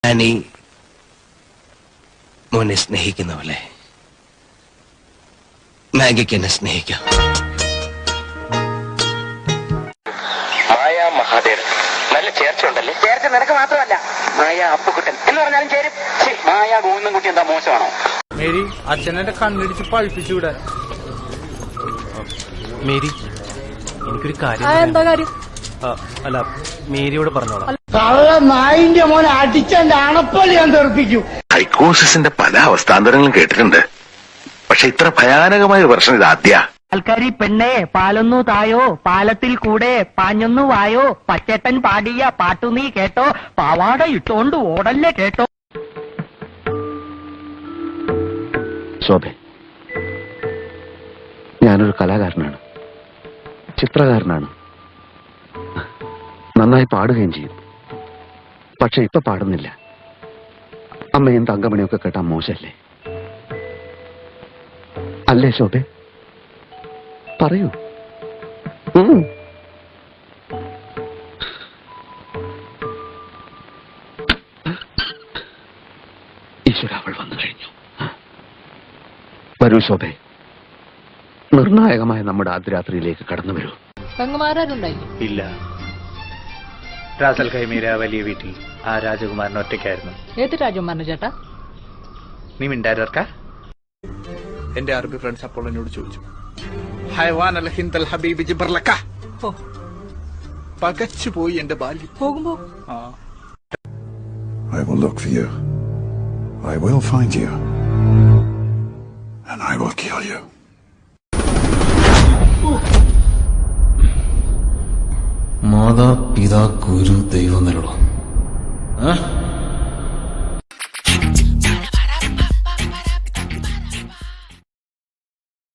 ഞാനീ മോനെ സ്നേഹിക്കുന്ന പോലെ മാഗിക്ക് എന്നെ സ്നേഹിക്കാം. മായ മഹാദേവൻ നല്ല ചേർച്ച ഉണ്ടല്ലേ? ചേർച്ച നിനക്ക് മാത്രമല്ല, മായ അപ്പുക്കുട്ടൻ എന്ന് പറഞ്ഞാലും ചേരും. മായ ഗോവിന്ദൻകുട്ടി എന്താ മോശമാണോ? മേരി അച്ഛനെ കണ്ണിടിച്ച് പഴിപ്പിച്ചുവിടാൻ. മേരി, എനിക്കൊരു കാര്യം. എന്താ കാര്യം? അല്ല, മേരിയോട് പറഞ്ഞോളാം. കള്ള നായിന്റെ മോനെ അടിച്ചെന്റെ അണപ്പല്ലി ഞാൻ തെറിപ്പിക്കും. സൈക്കോസിന്റെ പല അവസ്ഥാന്തരങ്ങളും കേട്ടിട്ടുണ്ട്, പക്ഷെ ഇത്ര ഭയാനകമായ പ്രശ്നം ഇത് ആദ്യ. ആൾക്കാരി പെണ്ണേ പാലൊന്നു തായോ, പാലത്തിൽ കൂടെ പാഞ്ഞൊന്നു വായോ, പച്ചേട്ടൻ പാടിയ പാട്ടു നീ കേട്ടോ, പാവാട ഇട്ടോണ്ട് ഓടല്ലേ കേട്ടോ. ശോഭെ, ഞാനൊരു കലാകാരനാണ്, ചിത്രകാരനാണ്, നന്നായി പാടുകയും ചെയ്യും. പക്ഷെ ഇപ്പൊ പാടുന്നില്ല. അമ്മയും തങ്കമണിയൊക്കെ കേട്ടാ മോശല്ലേ? അല്ലേ ശോഭെ? പറയൂ. ഈശ്വര, അവൾ വന്നു കഴിഞ്ഞു. വരൂ ശോഭെ, നിർണായകമായ നമ്മുടെ ആദ്യരാത്രിയിലേക്ക് കടന്നു വരൂ. പെങ്ങന്മാരുണ്ടായി? ഇല്ല, റാസൽ ഖൈമീര വലിയ വീട്ടിൽ ആ രാജകുമാരൻ ഒറ്റയ്ക്കായിരുന്നു. ഏത് രാജകുമാരന് ചേട്ടാ? നീ മിണ്ടായിരുക്ക? എന്റെ അറബി ഫ്രണ്ട്സ് അപ്പോൾ എന്നോട് ചോദിച്ചു, ഹൈവാൻ അൽ ഹിന്ദൽ ഹബീബി ജിബർലക്ക. പകച്ചു പോയി എന്റെ ബാല്യം. പോകുമ്പോ I will look for you. I will find you. And I will kill you. മാതാ പിതാ ഗുരു ദൈവം നല്ലടോ.